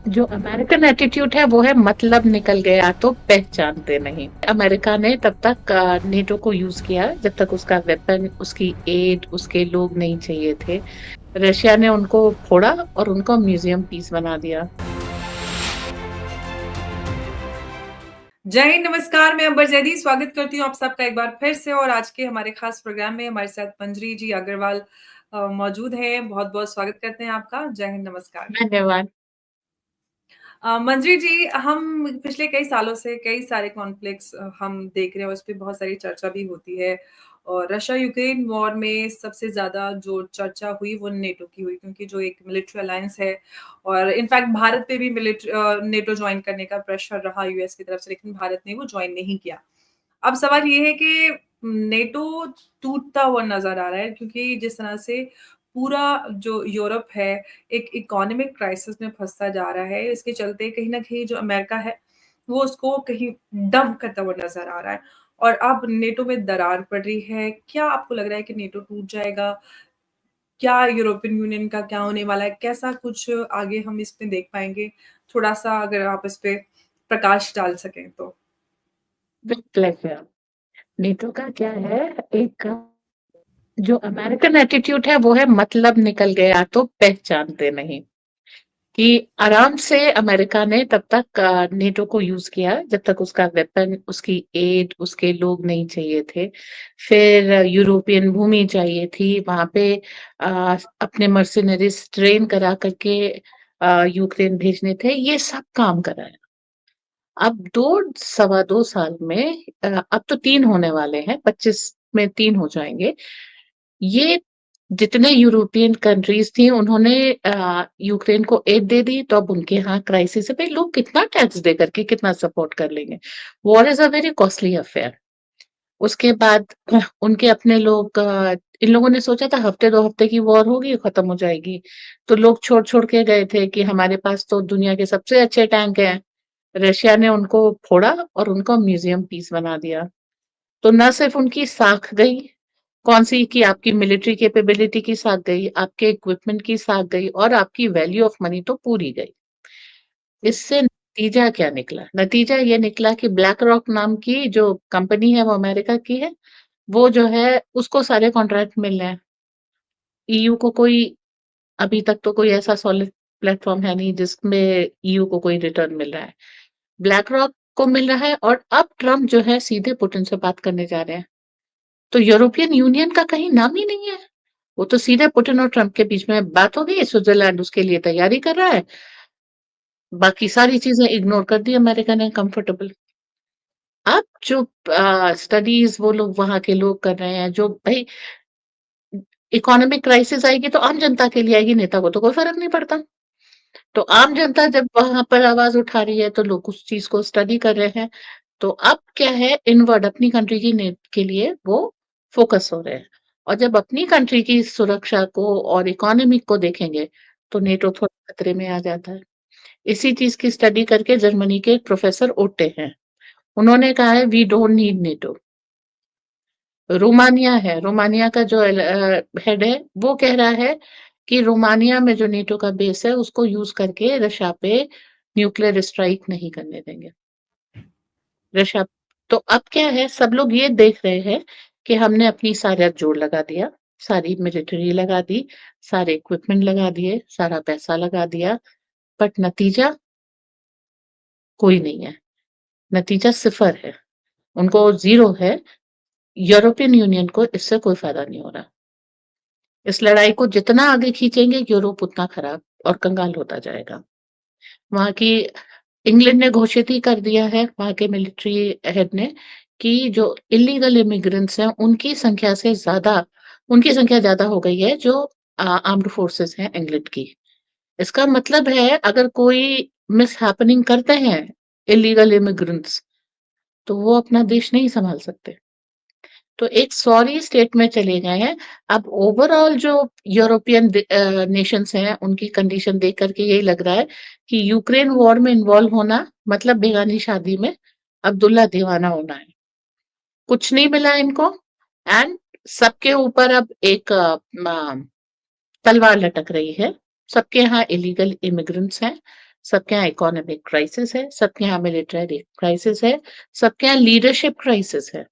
जो American attitude है वो है मतलब निकल गया तो पहचानते नहीं। अमेरिका ने तब तक नेटो को यूज किया जब तक उसका वेपन, उसकी एड, उसके लोग नहीं चाहिए थे। रशिया ने उनको फोड़ा और उनको म्यूजियम पीस बना दिया। जय हिंद, नमस्कार। मैं अंबर जैदी स्वागत करती हूँ आप सबका एक बार फिर से। और आज के हमारे खास प्रोग्राम में हमारे साथ मंजरी जी अग्रवाल मौजूद हैं। बहुत-बहुत स्वागत करते हैं आपका। जय हिंद, नमस्कार। धन्यवाद। मंजरी जी, हम पिछले कई सालों से कई सारे कॉन्फ्लिक्ट्स हम देख रहे हैं, उस पे बहुत सारी चर्चा भी होती है। और रशिया यूक्रेन वॉर में सबसे ज़्यादा जो चर्चा हुई वो नेटो की हुई, क्योंकि जो एक मिलिट्री अलायंस है और इनफैक्ट भारत पे भी नेटो जॉइन करने का प्रेशर रहा यूएस की तरफ से, लेकिन भारत ने वो जॉइन नहीं किया। अब सवाल ये है कि नेटो टूटता हुआ नज़र आ रहा है, क्योंकि जिस तरह से पूरा जो यूरोप है एक इकोनॉमिक क्राइसिस में फँसता जा रहा है। इसके चलते कहीं न कहीं जो अमेरिका है, वो उसको कहीं डंप करता हुआ नज़र आ रहा है और अब नेटो में दरार पड़ रही है। क्या आपको लग रहा है कि नेटो टूट जाएगा? क्या यूरोपियन यूनियन का क्या होने वाला है? कैसा कुछ आगे हम इसमें देख पाएँगे? थोड़ा-सा अगर आप इस पे प्रकाश डाल सकें तो। With pleasure. नेटो का क्या है, एक जो अमेरिकन एटीट्यूड है वो है मतलब निकल गया तो पहचानते नहीं। कि आराम से अमेरिका ने तब तक नेटो को यूज किया जब तक उसका वेपन, उसकी एड, उसके लोग नहीं चाहिए थे। फिर यूरोपियन भूमि चाहिए थी वहां पे। अपने मर्सिनरीज ट्रेन करा करके यूक्रेन भेजने थे, ये सब काम कराया। अब दो सवा दो साल में अब तो तीन होने वाले हैं, 25 में तीन हो जाएंगे। ये जितने यूरोपियन कंट्रीज थी उन्होंने यूक्रेन को एड दे दी, तो अब उनके यहाँ क्राइसिस है। भाई लोग कितना टैक्स दे करके कितना सपोर्ट कर लेंगे? War is a very costly affair. उसके बाद उनके अपने लोग, इन लोगों ने सोचा था हफ्ते दो हफ्ते की वॉर होगी, खत्म हो जाएगी। तो लोग छोड़ छोड़ के गए थे कि हमारे पास तो दुनिया के सबसे अच्छे टैंक हैं। रशिया ने उनको फोड़ा और उनको म्यूजियम पीस बना दिया। तो न सिर्फ उनकी साख गई, कौन-सी कि आपकी मिलिट्री कैपेबिलिटी की साख गई, आपके इक्विपमेंट की साख गई और आपकी वैल्यू ऑफ मनी तो पूरी गई। इससे नतीजा क्या निकला? नतीजा ये निकला कि ब्लैक रॉक नाम की जो कंपनी है वो अमेरिका की है, वो जो है उसको सारे कॉन्ट्रैक्ट मिल रहे हैं। ईयू को कोई अभी तक तो कोई ऐसा सॉलिड प्लेटफ़ॉर्म है नहीं जिसमें ईयू को कोई रिटर्न मिल रहा है। ब्लैक रॉक को मिल रहा है और अब ट्रम्प जो है सीधे पुतिन से बात करने जा रहे हैं। तो यूरोपियन यूनियन का कहीं नाम ही नहीं है। वो तो सीधे पुतिन और ट्रम्प के बीच में बात हो गई, स्विट्जरलैंड उसके लिए तैयारी कर रहा है। बाकी सारी चीज़ें इग्नोर कर दी अमेरिका ने कंफर्टेबल। अब जो स्टडीज़ वो लोग वहाँ के लोग कर रहे हैं, जो भई इकोनॉमिक क्राइसिस आएगी तो आम जनता के लिए आएगी, नेता को तो कोई फ़र्क नहीं पड़ता। तो आम जनता जब वहाँ पर आवाज़ उठा रही है तो लोग उस चीज़ को स्टडी कर रहे हैं। तो अब क्या है, इनवर्ड अपनी कंट्री की नीड के लिए वो फ़ोकस हो रहे हैं। और जब अपनी कंट्री की सुरक्षा को और इकोनॉमी को देखेंगे, तो नेटो थोड़ा खतरे में आ जाता है। इसी चीज़ की स्टडी करके जर्मनी के एक प्रोफ़ेसर ओटे हैं। उन्होंने कहा है we don't need NATO. Romania है, रोमानिया का जो हेड है, वो कह रहा है कि रोमानिया में जो नेटो का बेस है, उसको यूज़ करके रशिया पे न्यूक्लियर स्ट्राइक नहीं करने देंगे। ऋषभ, तो अब क्या है, सब लोग ये देख रहे हैं कि हमने अपनी सारा जोर लगा दिया, सारी मिलिट्री लगा दी, सारे इक्विपमेंट लगा दिए, सारा पैसा लगा दिया, बट नतीजा कोई नहीं है। नतीजा सिफर है, उनको ज़ीरो है। यूरोपियन यूनियन को इससे कोई फ़ायदा नहीं हो रहा। इस लड़ाई को जितना आगे खींचेंगे यूरोप उतना खराब और कंगाल होता जाएगा। वहाँ की इंग्लैंड ने घोषित ही कर दिया है, वहाँ के मिलिट्री हेड ने, कि जो इल्लीगल इमिग्रेंट्स हैं उनकी संख्या ज़्यादा हो गई है जो आर्म्ड फोर्सेस हैं इंग्लैंड की। इसका मतलब है अगर कोई मिसहैपनिंग करते हैं इल्लीगल इमिग्रेंट्स, तो वो अपना देश नहीं सँभाल सकते। तो एक सॉरी स्टेट में चले गए हैं। अब ओवरऑल जो यूरोपियन नेशंस हैं, उनकी कंडीशन देख कर के यही लग रहा है कि यूक्रेन वॉर में इन्वॉल्व होना मतलब बेगानी शादी में अब्दुल्ला दीवाना होना है। कुछ नहीं मिला इनको एंड सबके ऊपर अब एक तलवार लटक रही है। सबके यहाँ इलीगल इमिग्रेंट्स हैं, सबके यहाँ इकोनॉमिक क्राइसिस है, सबके यहाँ मिलिटरी क्राइसिस है, सबके यहाँ लीडरशिप क्राइसिस है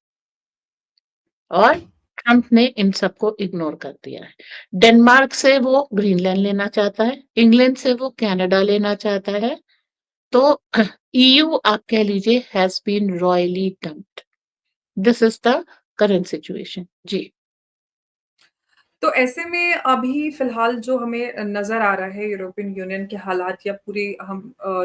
और ट्रंप ने इन सबको इग्नोर कर दिया है। डेनमार्क से वो ग्रीनलैंड लेना चाहता है, इंग्लैंड से वो कनाडा लेना चाहता है, तो ईयू आप कह लीजिए has been royally dumped. This is the current situation. जी। तो ऐसे में अभी फ़िलहाल जो हमें नज़र आ रहा है यूरोपियन यूनियन के हालात या पूरे हम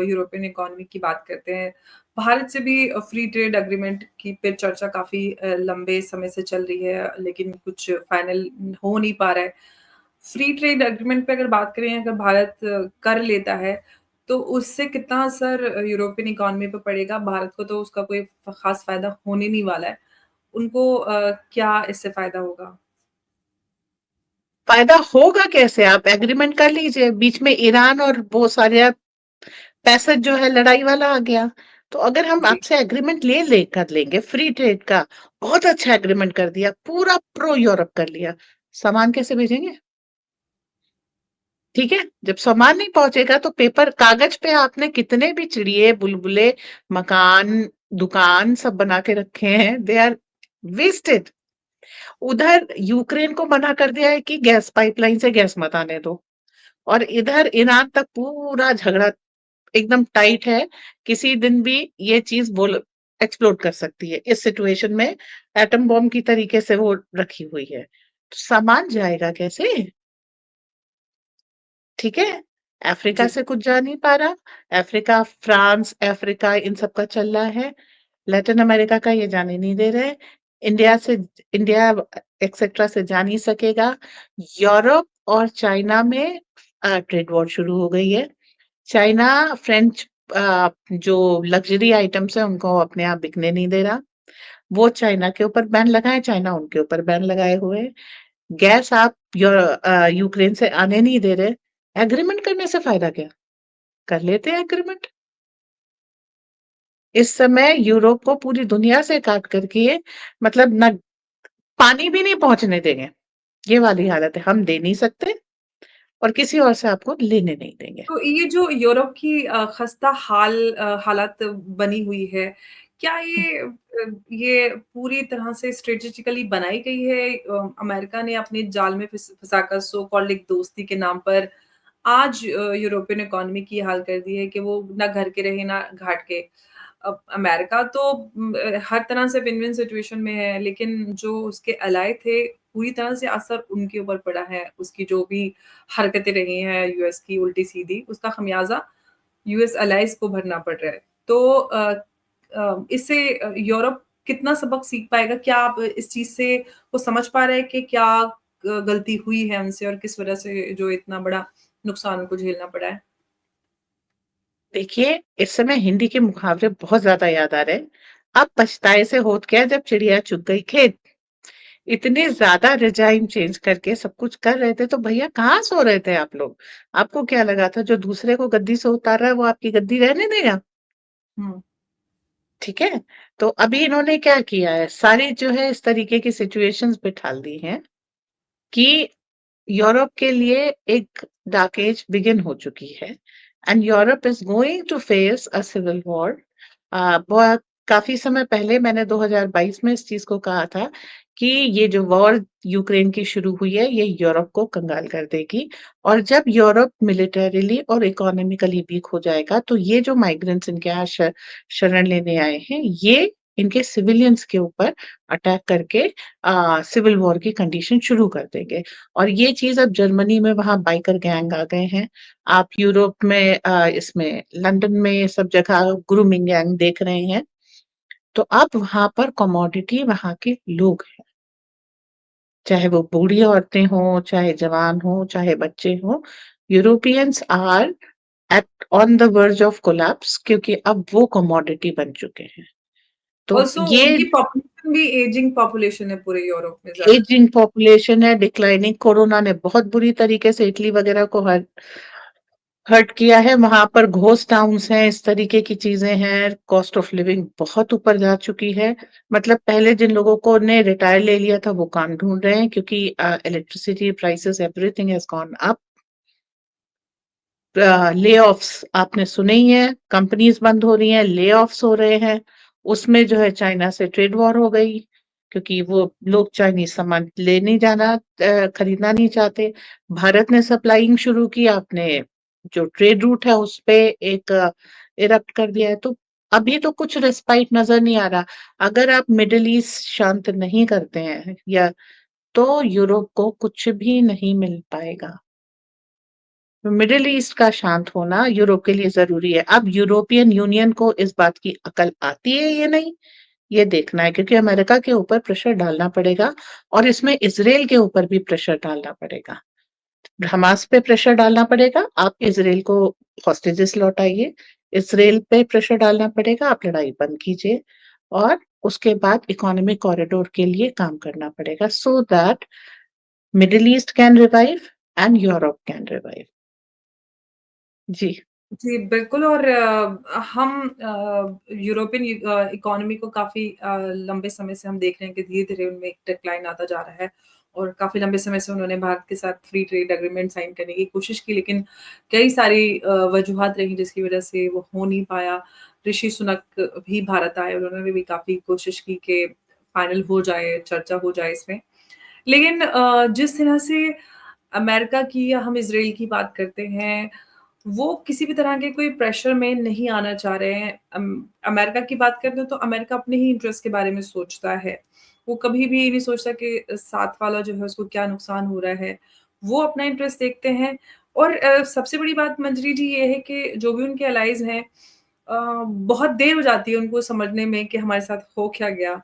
यूरोपियन इकोनॉमी की बात करते हैं। भारत से भी फ्री ट्रेड एग्रीमेंट की पे चर्चा काफ़ी लंबे समय से चल रही है, लेकिन कुछ फाइनल हो नहीं पा रहा है। फ्री ट्रेड एग्रीमेंट पे अगर बात करें, अगर भारत कर लेता है, तो उससे कितना असर यूरोपियन इकोनॉमी पे पड़ेगा? भारत को तो उसका कोई ख़ास फ़ायदा होने नहीं वाला है। उनको क्या इससे फ़ायदा होगा? फ़ायदा होगा कैसे? आप एग्रीमेंट कर लीजिए, बीच में ईरान और वो सारे पैसेज जो है लड़ाई वाला आ गया। तो अगर हम जी। आपसे एग्रीमेंट ले कर लेंगे फ्री ट्रेड का, बहुत अच्छा एग्रीमेंट कर दिया, पूरा प्रो यूरोप कर लिया, सामान कैसे भेजेंगे? ठीक है? जब सामान नहीं पहुँचेगा तो पेपर कागज़ पे आपने कितने भी चिड़िए, बुलबुले, मकान, दुकान सब बना के रखे हैं, दे आर वेस्टेड। उधर यूक्रेन को मना कर दिया है कि गैस पाइपलाइन से गैस मत आने दो और इधर ईरान तक पूरा झगड़ा एकदम टाइट है, किसी दिन भी ये चीज़ बोल एक्सप्लोड कर सकती है। इस सिचुएशन में एटम बॉम्ब की तरीके से वो रखी हुई है। तो सामान जाएगा कैसे? ठीक है? अफ्रीका जी। से कुछ जा नहीं पा रहा, अफ्रीका, फ्रांस, अफ्रीका इन सब का चल रहा है, लैटिन अमेरिका का ये जाने नहीं दे रहे, इंडिया से इंडिया एक्सेट्रा से जा नहीं सकेगा, यूरोप और चाइना में ट्रेड वॉर शुरू हो गई है। चाइना फ्रेंच जो लग्जरी आइटम्स हैं उनको अपने आप बिकने नहीं दे रहा। वो चाइना के ऊपर बैन लगाए, चाइना उनके ऊपर बैन लगाए हुए है। गैस आप यूक्रेन से आने नहीं दे रहे। एग्रीमेंट करने से फ़ायदा क्या? कर लेते हैं एग्रीमेंट। इस समय यूरोप को पूरी दुनिया से काट कर के मतलब ना पानी भी नहीं पहुँचने देंगे। ये वाली हालत है। हम दे नहीं सकते और किसी और से आपको लेने नहीं देंगे। तो ये जो यूरोप की खस्ता हालत बनी हुई है, क्या ये पूरी तरह से स्ट्रैटेजिकली बनाई गई है? अमेरिका ने अपने जाल में फँसाकर सो कॉल्ड एक दोस्ती के नाम पर आज यूरोपियन इकोनॉमी की ये हाल कर दी है कि वो ना घर के रहे, ना घाट के। अब अमेरिका तो हर तरह से विन-विन सिचुएशन में है, लेकिन जो उसके एलाय थे, पूरी तरह से असर उनके ऊपर पड़ा है। उसकी जो भी हरकतें रही हैं यूएस की उल्टी-सीधी, उसका खमियाज़ा यूएस एलाइज़ को भरना पड़ रहा है। तो इससे यूरोप कितना सबक सीख पाएगा? क्या आप इस चीज़ से वो समझ पा रहे हैं कि क्या गलती हुई है उनसे और किस वजह से जो इतना बड़ा नुकसान उनको झेलना पड़ा है? देखिए, इस समय हिंदी के मुहावरे बहुत ज़्यादा याद आ रहे हैं। अब पछताए से होत क्या जब चिड़िया चुग गई खेत। इतने ज़्यादा रिजाइम चेंज करके सब कुछ कर रहे थे, तो भैया कहाँ सो रहे थे आप लोग? आपको क्या लगा था जो दूसरे को गद्दी से उतार रहा है, वो आपकी गद्दी रहने देगा? हुँ। ठीक है? तो अभी इन्होंने क्या किया है, सारी जो है इस तरीके की सिचुएशंस बिठाल दी हैं कि यूरोप के लिए एक डार्क एज बिगिन हो चुकी है and Europe is going to face a civil war. बहुत काफी समय पहले मैंने 2022 में इस चीज को कहा था कि ये जो वॉर यूक्रेन की शुरू हुई है ये यूरोप को कंगाल कर देगी और जब यूरोप मिलिटरीली और इकोनॉमिकली वीक हो जाएगा तो ये जो माइग्रेंट्स इनके यहाँ शरण लेने आए हैं ये इनके सिविलियंस के ऊपर अटैक करके सिविल वॉर की कंडीशन शुरू कर देंगे और ये चीज़ अब जर्मनी में वहाँ बाइकर गैंग आ गए हैं। आप यूरोप में इसमें लंदन में सब जगह ग्रूमिंग गैंग देख रहे हैं। तो अब वहाँ पर कमोडिटी वहाँ के लोग हैं। चाहे वो बूढ़ी औरतें हों, चाहे जवान हों, चाहे बच्चे हों, Europeans are at on the verge of collapse क्योंकि अब वो कमोडिटी बन चुके हैं। तो ऑल्सो ये उनकी पॉपुलेशन भी एजिंग पॉपुलेशन है पूरे यूरोप में ज़्यादा। एजिंग पॉपुलेशन है, डिक्लाइनिंग कोरोना ने बहुत बुरी तरीके से इटली वगैरह को हर्ट किया है, वहाँ पर घोस्ट टाउन्स हैं, इस तरीके की चीज़ें हैं, कॉस्ट ऑफ लिविंग बहुत ऊपर जा चुकी है। मतलब पहले जिन लोगों को ने रिटायर ले लिया था वो काम ढूँढ रहे हैं क्योंकि electricity prices everything has gone up. Layoffs आपने सुने ही हैं, कंपनीज़ बंद हो रही हैं, ले-ऑफ्स हो रहे हैं। उसमें जो है चाइना से ट्रेड वॉर हो गई, क्योंकि वो लोग चाइनीज़ सामान ले नहीं जाना खरीदना नहीं चाहते। भारत ने सप्लाइंग शुरू की, आपने जो ट्रेड रूट है उस पे एक इरप्ट कर दिया है। तो अभी तो कुछ रिस्पाइट नज़र नहीं आ रहा। अगर आप मिडल ईस्ट शांत नहीं करते हैं या तो यूरोप को कुछ भी नहीं मिल पाएगा। मिडिल ईस्ट का शांत होना यूरोप के लिए ज़रूरी है। अब यूरोपियन यूनियन को इस बात की अकल आती है या नहीं, ये देखना है, क्योंकि अमेरिका के ऊपर प्रेशर डालना पड़ेगा और इसमें इज़राइल के ऊपर भी प्रेशर डालना पड़ेगा। हमास पे प्रेशर डालना पड़ेगा, आप इज़राइल को हॉस्टेजेस लौटाइए। इज़राइल पे प्रेशर डालना पड़ेगा, आप लड़ाई बंद कीजिए और उसके बाद इकोनॉमिक कॉरिडोर के लिए काम करना पड़ेगा so that middle east can revive and Europe can revive. जी। जी, बिल्कुल और हम यूरोपियन इकोनॉमी को काफ़ी लंबे समय से हम देख रहे हैं कि धीरे-धीरे उनमें एक डिक्लाइन आता जा रहा है और काफ़ी लंबे समय से उन्होंने भारत के साथ फ्री ट्रेड एग्रीमेंट साइन करने की कोशिश की, लेकिन कई सारी वजूहात रहीं जिसकी वज़ह से वो हो नहीं पाया। ऋषि सुनक भी भारत आए, उन्होंने भी काफ़ी कोशिश की कि फाइनल हो जाए, चर्चा हो जाए इसमें। लेकिन जिस तरह से अमेरिका की या हम इज़राइल की बात करते हैं, वो किसी भी तरह के कोई प्रेशर में नहीं आना चाह रहे हैं। अमेरिका की बात करते हैं तो अमेरिका अपने ही इंटरेस्ट के बारे में सोचता है। वो कभी भी ये नहीं सोचता कि साथ वाला जो है उसको क्या नुकसान हो रहा है। वो अपना इंटरेस्ट देखते हैं और सबसे बड़ी बात मंजरी जी ये है कि जो भी उनके एलाइज़ हैं बहुत देर हो जाती है उनको समझने में कि हमारे साथ हो क्या गया।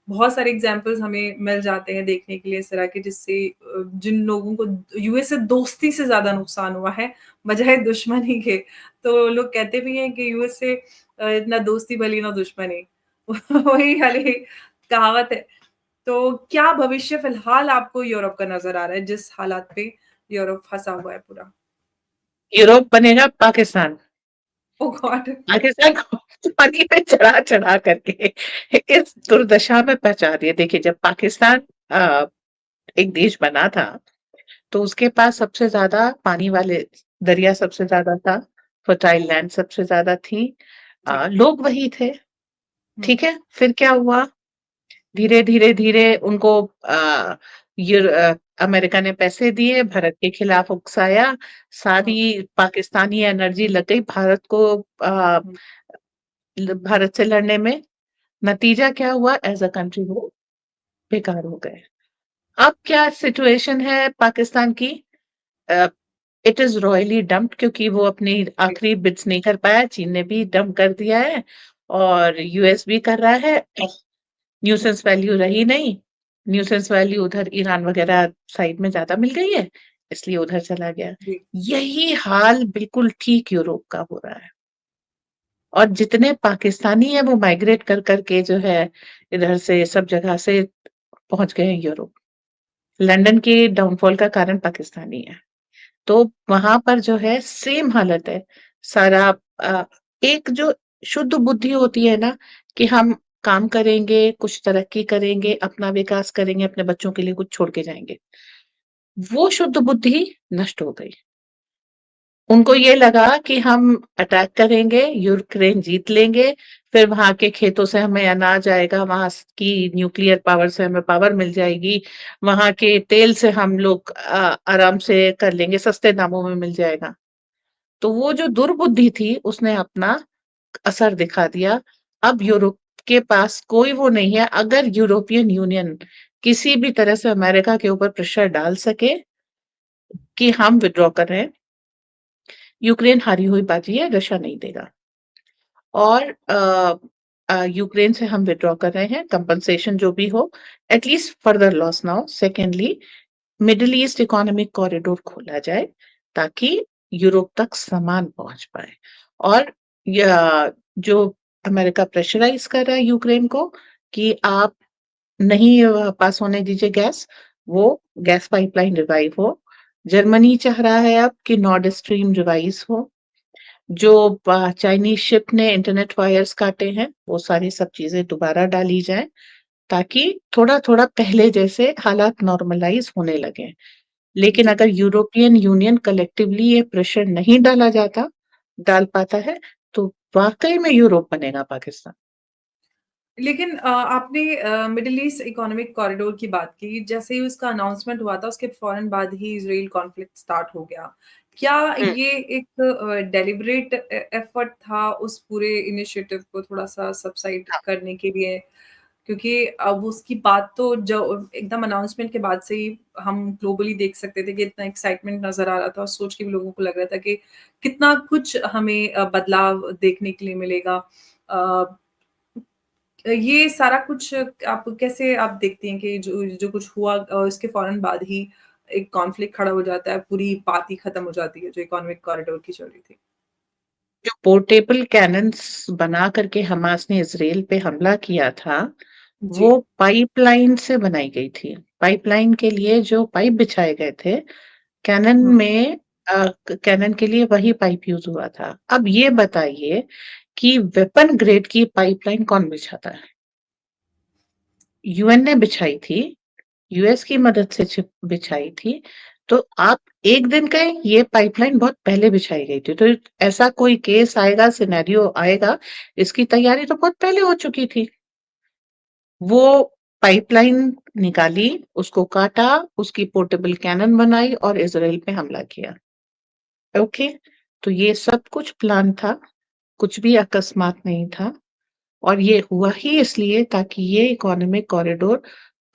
बहुत सारे एग्ज़ाम्पल्स हमें मिल जाते हैं देखने के लिए इस तरह के जिससे जिन लोगों को यूएस से दोस्ती से ज़्यादा नुकसान हुआ है, बजाए दुश्मनी के। तो लोग कहते भी हैं कि यूएस से ना दोस्ती भली ना दुश्मनी। वही वाली कहावत है। तो क्या भविष्य फ़िलहाल आपको यूरोप का नज़र आ रहा है जिस हालात पे यूरोप फँसा हुआ है पूरा? यूरोप बनेगा पाकिस्तान। ओह गॉड! पाकिस्तान को पानी पे चढ़ा-चढ़ा करके इस दुर्दशा में पहुँचा दिया। देखिए, जब पाकिस्तान एक देश बना था, तो उसके पास सबसे ज़्यादा पानी वाले दरिया सबसे ज़्यादा था, फर्टाइल लैंड सबसे ज़्यादा थी। जी। लोग वही थे, हुँ, ठीक है? फिर क्या हुआ? धीरे उनको अमेरिका ने पैसे दिए, भारत के खिलाफ उकसाया, हुँ, सारी पाकिस्तानी एनर्जी लग गई भारत को हुँ, भारत से लड़ने में। नतीजा क्या हुआ? एज़ अ कंट्री वो बेकार हो गए। अब क्या सिचुएशन है पाकिस्तान की? अ, इट इज़ रॉयली डम्प्ड, क्योंकि वो अपनी जी, आखिरी बिड्स नहीं कर पाया, चीन ने भी डंप कर दिया है और यूएस भी कर रहा है। न्यूसेंस वैल्यू रही नहीं, न्यूसेंस वैल्यू उधर ईरान वगैरह साइड में ज़्यादा मिल गई है, इसलिए उधर चला गया। जी, यही हाल बिल्कुल ठीक यूरोप का हो रहा है और जितने पाकिस्तानी हैं वो माइग्रेट कर के जो है इधर से सब जगह से पहुँच गए हैं यूरोप। लंदन के डाउनफॉल का कारण पाकिस्तानी है। तो वहाँ पर जो है सेम हालत है। सारा एक जो शुद्ध बुद्धि होती है ना कि हम काम करेंगे, कुछ तरक्की करेंगे, अपना विकास करेंगे, अपने बच्चों के लिए कुछ छोड़ के जाएँगे। वो शुद्ध बुद्धि नष्ट हो गई। उनको ये लगा कि हम अटैक करेंगे, यूक्रेन जीत लेंगे, फिर वहाँ के खेतों से हमें अनाज आएगा, वहाँ की न्यूक्लियर पावर से हमें पावर मिल जाएगी, वहाँ के तेल से हम लोग आराम से कर लेंगे, सस्ते दामों में मिल जाएगा। तो वो जो दुर्बुद्धि थी, उसने अपना असर दिखा दिया। अब यूरोप के पास कोई वो नहीं है, अगर यूरोपियन यूनियन किसी भी तरह से अमेरिका के ऊपर प्रेशर डाल सके कि हम विथड्रॉ कर रहे हैं, यूक्रेन हारी हुई बाजी है, रशिया नहीं देगा। और यूक्रेन से हम विथड्रॉ कर रहे हैं, कंपनसेशन जो भी हो, एट लीस्ट फर्दर लॉस ना हो। Secondly, middle east economic corridor खोला जाए, ताकि यूरोप तक सामान पहुँच पाए। और या जो अमेरिका प्रेशराइज़ कर रहा है यूक्रेन को कि आप नहीं पास होने दीजिए गैस, वो गैस पाइपलाइन रिवाइव हो। जर्मनी चाह रहा है अब कि नॉर्ड स्ट्रीम रिवाइज़ हो। जो चाइनीज़ शिप ने इंटरनेट वायर्स काटे हैं, वो सारी सब चीज़ें दोबारा डाली जाएँ, ताकि थोड़ा-थोड़ा पहले जैसे हालात नॉर्मलाइज़ होने लगें। लेकिन जी। अगर यूरोपियन यूनियन कलेक्टिवली ये प्रेशर नहीं डाल पाता है, तो वाक़ई में यूरोप बनेगा पाकिस्तान। लेकिन आपने मिडल ईस्ट इकोनॉमिक कॉरिडोर की बात की, जैसे ही उसका अनाउंसमेंट हुआ था, उसके फ़ौरन बाद ही इज़राइल कॉन्फ्लिक्ट स्टार्ट हो गया। क्या हुँ। ये एक डेलिब्रेट एफर्ट था उस पूरे इनिशिएटिव को थोड़ा-सा सबसाइड हाँ, करने के लिए? क्योंकि अब उसकी बात तो जो एकदम अनाउंसमेंट के बाद से ही हम ग्लोबली देख सकते थे कि इतना एक्साइटमेंट नज़र आ रहा था और सोच के भी लोगों को लग रहा था कि कितना कुछ हमें बदलाव देखने के लिए मिलेगा। अ ये सारा कुछ आप देखती हैं कि जो जो कुछ हुआ इसके फ़ौरन बाद ही एक कॉन्फ्लिक्ट खड़ा हो जाता है, पूरी बात ही खत्म हो जाती है, जो इकोनॉमिक कॉरिडोर की चल रही थी। जो पोर्टेबल कैनन्स बना कर के हमास ने इज़राइल पे हमला किया था, जी। वो पाइपलाइन से बनाई गई थी। पाइपलाइन के लिए जो पाइप बिछाए गए थे, कैनन हुँ, में कैनन के लिए वही पाइप यूज़ हुआ था। अब ये बताइए कि वेपन ग्रेड की पाइपलाइन कौन बिछाता है? यूएन ने बिछाई थी, यूएस की मदद से बिछाई थी। तो आप एक दिन कहें ये पाइपलाइन बहुत पहले बिछाई गई थी। तो ऐसा कोई केस आएगा, सिनेरियो आएगा, इसकी तैयारी तो बहुत पहले हो चुकी थी। वो पाइपलाइन निकाली, उसको काटा, उसकी पोर्टेबल कैनन बनाई और इज़राइल पे हमला किया। ओके? तो ये सब कुछ प्लान था, कुछ भी अकस्मात नहीं था और ये हुआ ही इसलिए ताकि ये इकोनॉमिक कॉरिडोर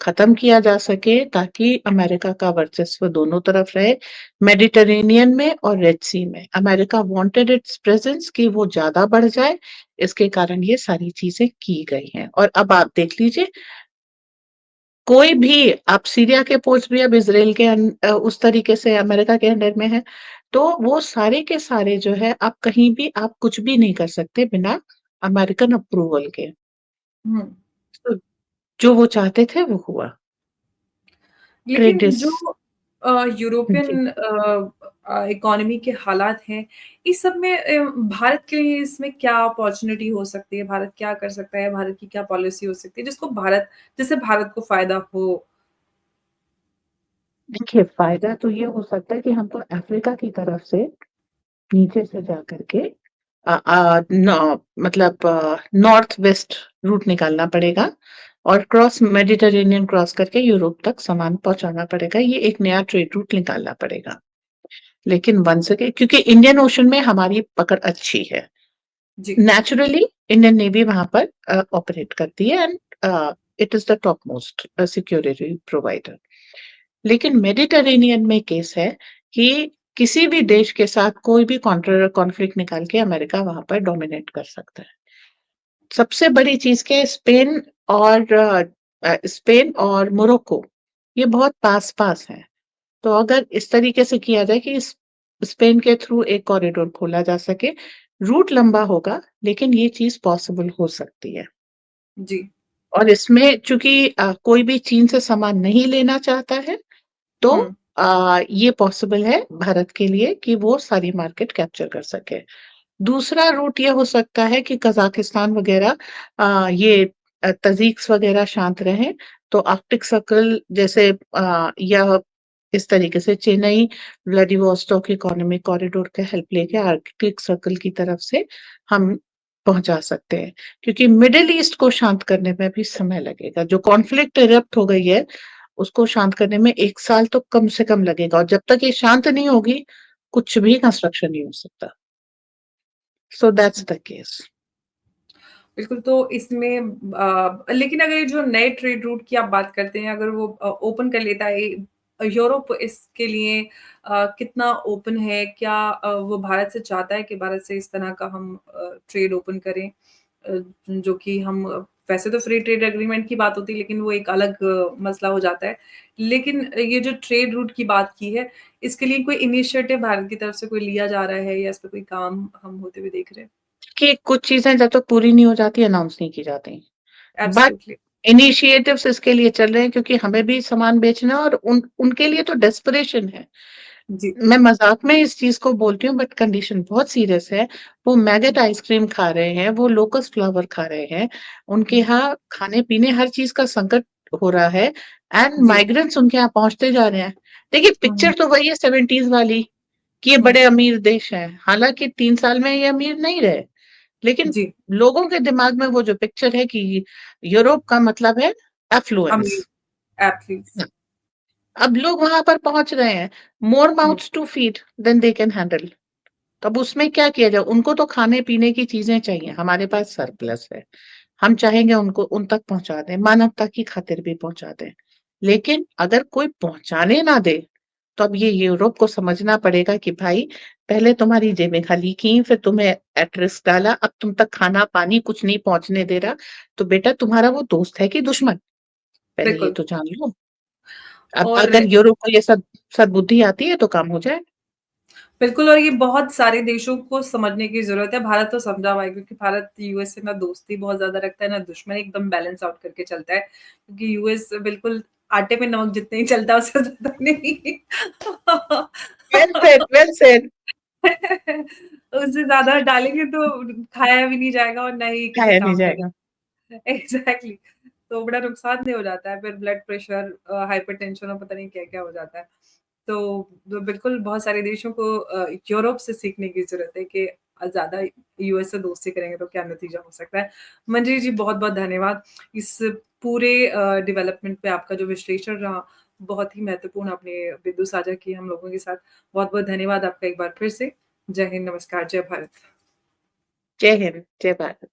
खत्म किया जा सके ताकि अमेरिका का वर्चस्व दोनों तरफ रहे, मेडिटरेनियन में और रेड सी में। अमेरिका वांटेड इट्स प्रेजेंस कि वो ज़्यादा बढ़ जाए, इसके कारण ये सारी चीज़ें की गई हैं। और अब आप देख लीजिए कोई भी आप सीरिया के पोस्ट भी अब इज़राइल के उस तरीके से अमेरिका के अंडर में है, तो वो सारे के सारे जो है आप कहीं भी आप कुछ भी नहीं कर सकते बिना अमेरिकन अप्रूवल के। हुँ। तो जो वो चाहते थे वो हुआ। लेकिन ट्रेडिस जो जी। यूरोपियन इकोनॉमी के हालात हैं, इस सब में भारत के लिए इसमें क्या अपॉर्च्युनिटी हो सकती है? भारत क्या कर सकता है? भारत की क्या पॉलिसी हो सकती है जिससे भारत को फ़ायदा हो? देखिए, फ़ायदा तो ये हो सकता है कि हमको अफ्रीका की तरफ से नीचे से जाकर के मतलब नॉर्थ वेस्ट रूट निकालना पड़ेगा और क्रॉस मेडिटरेनियन क्रॉस करके यूरोप तक सामान पहुँचाना पड़ेगा। ये एक नया ट्रेड रूट निकालना पड़ेगा। लेकिन वन्स अगेन क्योंकि इंडियन ओशन में हमारी पकड़ अच्छी है। जी। नेचुरली इंडियन नेवी वहाँ पर ऑपरेट करती है and it is the top most security provider. लेकिन मेडिटरेनियन में केस है कि किसी भी देश के साथ कोई भी कॉन्फ्लिक्ट निकाल के अमेरिका वहाँ पर डोमिनेट कर सकता है। सबसे बड़ी चीज़ क्या है स्पेन और मोरक्को ये बहुत पास-पास हैं। तो अगर इस तरीके से किया जाए कि स्पेन के थ्रू एक कॉरिडोर खोला जा सके, रूट लंबा होगा लेकिन ये चीज़ पॉसिबल हो सकती है। जी। और इसमें चूँकि कोई भी चीन से सामान नहीं लेना चाहता है तो हुँ। ये पॉसिबल है भारत के लिए कि वो सारी मार्केट कैप्चर कर सके। दूसरा रूट ये हो सकता है कि कज़ाकिस्तान वग़ैरह ये तज़ीक्स वग़ैरह शांत रहें, तो आर्कटिक सर्कल जैसे या इस तरीके से चेन्नई, व्लादिवोस्टॉक इकोनॉमिक कॉरिडोर का हेल्प लेके आर्कटिक सर्कल की तरफ से हम पहुँचा सकते हैं। क्योंकि मिडल ईस्ट को शांत करने में भी समय लगेगा। जो कॉन्फ्लिक्ट इरप्ट हो गई है, उसको शांत करने में 1 साल तो कम से कम लगेगा और जब तक ये शांत नहीं होगी, कुछ भी कंस्ट्रक्शन नहीं हो सकता। So that's the case. बिल्कुल, तो इसमें लेकिन अगर ये जो नए ट्रेड रूट की आप बात करते हैं, अगर वो ओपन कर लेता है यूरोप इसके लिए कितना ओपन है? क्या वो भारत से चाहता है कि भारत से इस तरह का हम ट्रेड ओपन करें? जो कि हम वैसे तो फ्री ट्रेड एग्रीमेंट की बात होती है, लेकिन वो एक अलग मसला हो जाता है। लेकिन ये जो ट्रेड रूट की बात की है, इसके लिए कोई इनिशिएटिव भारत की तरफ से कोई लिया जा रहा है या इस पे कोई काम हम होते हुए देख रहे हैं? कि कुछ चीज़ें जब तक पूरी नहीं हो जाती अनाउंस नहीं की जाती। But absolutely. इनिशिएटिव्स इसके लिए चल रहे हैं क्योंकि हमें भी सामान बेचना है और उनके लिए तो डेस्परेशन है। जी। मैं मज़ाक में इस चीज़ को बोलती हूँ बट कंडीशन बहुत सीरियस है। वो मैगट आइसक्रीम खा रहे हैं, वो लोटस फ्लावर खा रहे हैं। उनके हुँ। यहाँ खाने-पीने हर चीज़ का संकट हो रहा है। And ji. माइग्रेंट्स उनके यहाँ पहुँचते जा रहे हैं। देखिए हुँ, हुँ। पिक्चर तो वही है 70s वाली कि ये हुँ, बड़े अमीर देश हैं, हालाँकि 3 साल में ये अमीर नहीं रहे, लेकिन जी, लोगों के दिमाग में वो जो पिक्चर है कि यूरोप का मतलब है एफ्लुएंस। अमीर एथलीट्स। अब लोग वहाँ पर पहुँच रहे हैं, more um, mouths to feed than they can handle. तब उसमें क्या किया जाए? उनको तो खाने-पीने की चीज़ें चाहिए, हमारे पास सरप्लस है। हम चाहेंगे उनको उन तक पहुँचा दें, मानवता की खातिर भी पहुँचा दें। लेकिन अगर कोई पहुँचाने ना दे, तो अब ये यूरोप को समझना पड़ेगा कि भाई पहले तुम्हारी जेबें खाली की, फिर तुम्हें एट रिस्क डाला, अब तुम तक खाना-पानी कुछ नहीं पहुँचने दे रहा, तो बेटा तुम्हारा वो दोस्त है कि दुश्मन? पहले ये बिल्कुल तो जान लो। अब और अगर यूरोप को ये सद्बुद्धि आती है तो काम हो जाए। बिल्कुल और ये बहुत सारे देशों को समझने की ज़रूरत है। भारत तो समझा हुआ है क्योंकि भारत यूएस से ना दोस्ती बहुत ज़्यादा रखता है, ना दुश्मनी, एकदम बैलेंस आउट करके चलता है। क्योंकि यूएस बिल्कुल आटे में नमक जितना ही चलता है उससे ज़्यादा नहीं। Well said, well said. उससे ज़्यादा डालेंगे तो खाया भी नहीं जाएगा और ना ही किसी खाया नहीं काम का जाएगा। एग्ज़ैक्टली तो बड़ा नुकसानदेह हो जाता है, फिर ब्लड प्रेशर हाइपरटेंशन और पता नहीं क्या-क्या हो जाता है। तो बिल्कुल बहुत सारे देशों को यूरोप से सीखने की ज़रूरत है कि ज़्यादा यूएस से दोस्ती करेंगे तो क्या नतीजा हो सकता है। मंजरी जी बहुत-बहुत धन्यवाद। इस पूरे डेवलपमेंट पे आपका जो विश्लेषण रहा, बहुत ही महत्वपूर्ण आपने बिंदु साझा किए हम लोगों के साथ। बहुत-बहुत धन्यवाद आपका एक बार फिर से। जय हिंद, नमस्कार, जय भारत। जय हिंद, जय भारत।